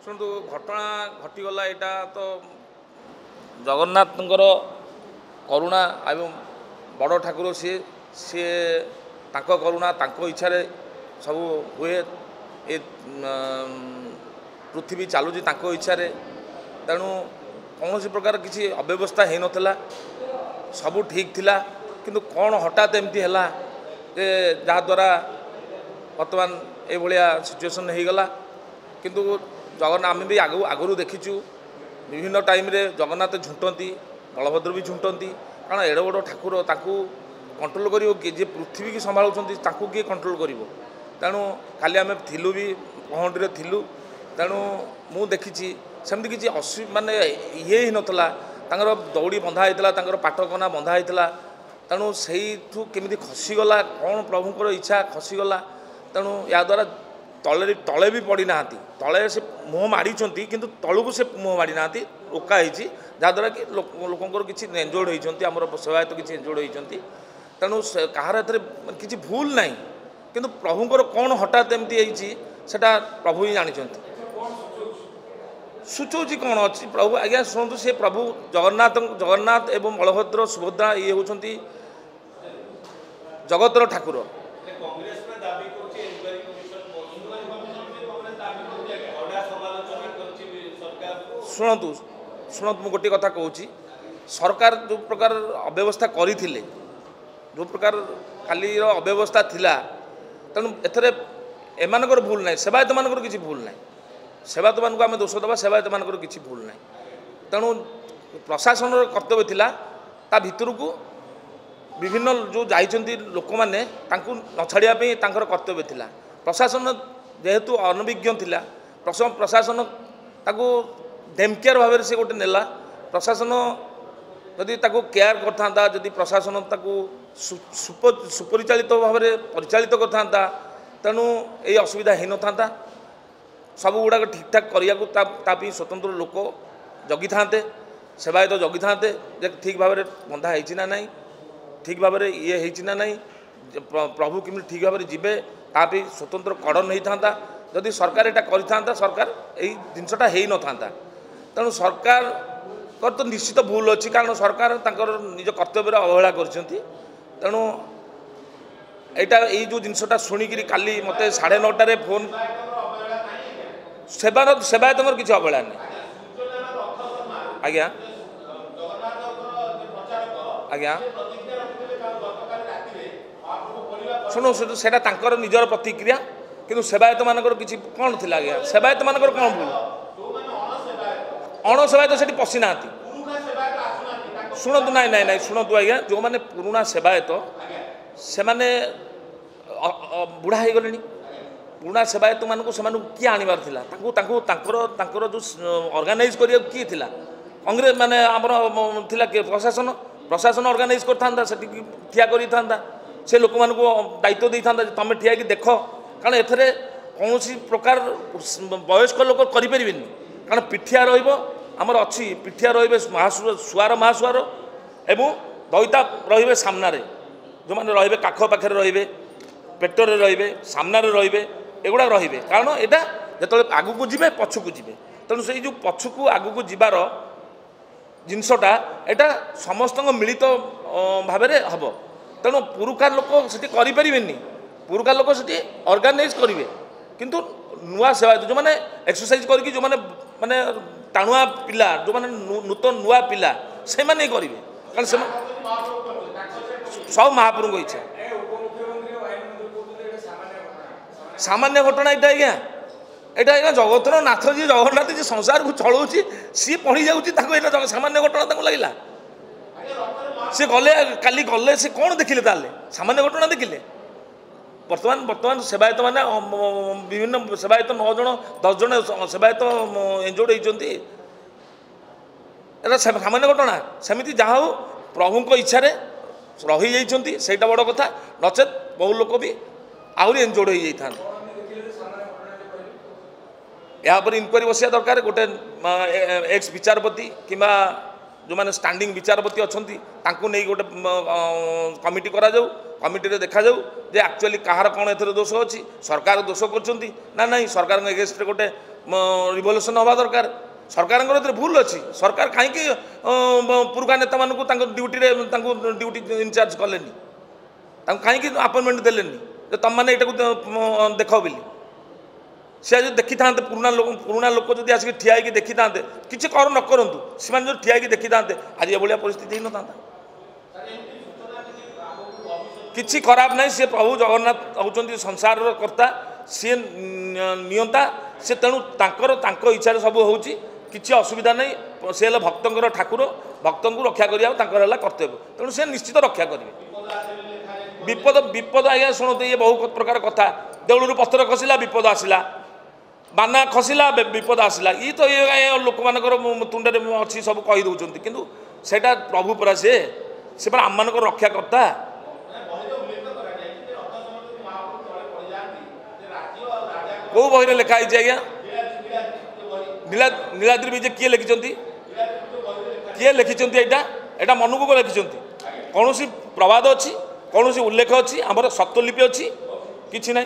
शुणु घटना घटीगला यहाँ तो जगन्नाथंकर करुणा एवं बड़ ठाकुर सी सी करुणा इच्छा सब हुए ए पृथ्वी चलुची इच्छा तेणु कौन प्रकार किसी अव्यवस्था हो नाला सब ठीक थिला किंतु कौन हठात एमती है जहाद्वारा बर्तमान ये सिचुएसन हो गला किंतु जगन्नाथ आम भी आगु देखीचु विभिन्न टाइम रे जगन्नाथ झुंटती बलभद्र भी झुंटती कारण एड़ बड़ ठाकुर ताकू कंट्रोल कर पृथ्वी की संभालुंट किए कंट्रोल कर तेणु काली आम थिलु भी पहंडी थिलु तेणु मु देखी सेमती किसी माने ये ही नाला दौड़ी बंधा होता पाटकना बंधा होता तेणु से केमी खसीगला कौन प्रभुंर इच्छा खसीगला तेणु या द्वारा तले तले भी पड़ी ना तले से मुँह माड़ी किंतु तलू से मुँह माड़ी ना रोका जहाद्वारा कि लोकंर किसी एंजोर्ड होती आम सेवायत किसी एंजोर्ड होती तेणु कहार किसी भूल ना किंतु प्रभुंर कौन हठात एमती सेटा प्रभु ही जानी सूचौची कौन अच्छी प्रभु आज्ञा शुणु से प्रभु जगन्नाथ एवं बलभद्र सुभद्रा ये होती जगतर ठाकुर शुणु शुणु मु गोटे कथा कहूँ सरकार जो प्रकार अव्यवस्था करते जो प्रकार खाली अव्यवस्था थिला तेणु एथरे एमानकर भूल ना सेवायत मानकर किसी भूल ना सेवायत मानक आम दोष देवा सेवायत मानकर किसी भूल ना तेणु प्रशासन कर्तव्य थिला ता भितर को विभिन्न जो जाइछंती लोक माने तांकु न छाड़ियापी तांकर कर्तव्य थिला प्रशासन जेहेतु अनभिज्ञ थिला प्रशासन ताकू डेमकेयर भाव से गोटे नेला प्रशासन जदि ताकू केयर करता जदि प्रशासन ताकू सुपरिचालित भाव में परिचालित करता तेणु ये असुविधा हो न सब गुड़ाक ठीक ठाक करने स्वतंत्र लोक जगी था सेवायत जगी था ठीक भाव में बंधा होना ना ठीक भाव में ये होना ना प्रभु किमी ठीक भाव में जीवे तापी स्वतंत्र कड़न होता जदि सरकार यहाँ करता सरकार यही जिनसा हो न तेणु सरकार तो निश्चित भूल अच्छी कारण सरकार निज कर्तव्य अवहेला कर तेणु यहाँ यही जो जिनसा शुणिकी काली मत 9:30 फोन सेवायत किसी अवहेला नहीं आज्ञा आज्ञा शुणु से निजर प्रतिक्रिया किंतु सेवायत मानकर किसी कौन थी आज्ञा सेवायत मानकर कौन भूल अणसेवायत से पशि ना शुणु ना ना शुणु आज्ञा जो मैंने पुराणा सेवायत से मैंने बुढ़ा हो गले पुराणा सेवायत मानक से किए आनबार जो ऑर्गेनाइज करिया किए थिला कांग्रेस माने आमर थिला के प्रशासन प्रशासन ऑर्गेनाइज करता ठिया कर से लोक मानक दायित्व दे था तुम ठिया देख कारण एथरे कौन प्रकार वयस्क लोक करें कारण पिठिया रमर अच्छी पिठिया रुआर महासुआर एवं दईता रे सामने जो मैंने रे काख पाखे रे पेटर रे सामने रे एगुड़ा रे कारण यहाँ जो आगू जी पछकू जी तेणु से जो पछकू आगू जीवार जिनसटा यहाँ समस्त मिलित भाव में हम तेणु पुरुखा लोक से करें पुरुखा लोक से ऑर्गेनाइज करेंगे किंतु नुआ सेवायत जो मैंने एक्सरसाइज करके जो मैंने माने टाणुआ पिला जो मैंने नूतन नुआ पिला से मैंने करेंगे कारण से सब महाप्रभु इच्छा सामान्य घटना यहाँ आज्ञा यहाँ आज्ञा जगतर नाथ जी जगन्नाथ जी संसार को चलाऊँगी सी पढ़ी जाऊँगी सामान्य घटना लगला सी गले काली गले से कौन देखिले ताले सामान्य घटना देखिले बर्तमान सेवायत मैंने विभिन्न सेवायत 9 जन 10 जन सेवायत एंजोर्ड होती सामान्य घटना सेमती जहाँ हो प्रभु इच्छा रही जाती से बड़ कथा नचेत बहु लोक भी आहरी एंजोर्ड हो जाता यापर इनक्वारी बसिया दरकार गोटे एक्स विचारपति किंबा जो मैंने स्टैंडिंग विचारपति अच्छा नहीं गोटे कमिटी करा जाऊ कमिटी रे देखा जाऊ जे एक्चुअली कहार कौन एथरे दोष अच्छी सरकार दोष कर ना सरकार एगेन्स्ट गोटे रिवोल्यूशन हवा दरकार सरकार भूल अच्छी सरकार कहीं पुरुखा नेता मानू ड्यूटी ड्यूटी इनचार्ज कले कहीं अपॉइंटमेंट देलेनी तुम मैंने यहाँ देख बोली सी जो देखी था पुराना लोक जो आसिक ठिया देखी था किसी कर न करूँ से जो ठिया देखी था आज ये भाया परिस्थिति हो न था किसी खराब नहीं सी प्रभु जगन्नाथ होती संसार कर्ता सी नियंता से तेणु तांकर इच्छा सब हो किसी असुविधा नहीं सी भक्तर ठाकुर भक्त को रक्षा करवा कर्तव्य तेणु से निश्चित रक्षा करेंगे विपद विपद आज्ञा शुणुते ये बहुत प्रकार कथा देउलू पस्तर खसला विपद आसला बाना खसला विपद आसला ये तो ये लोक मान तुंडे अच्छी सब कहीदे किंतु सेटा प्रभु परा से आम मान रक्षा करता कौ बही लिखाई आज्ञा नीलाद्री विजय किए लिखिं किए लिखिं यहाँ मनू को लिखिं कौन प्रवाद अच्छी कौन उल्लेख अच्छी आमर सप्तलिपि अच्छी किसी ना।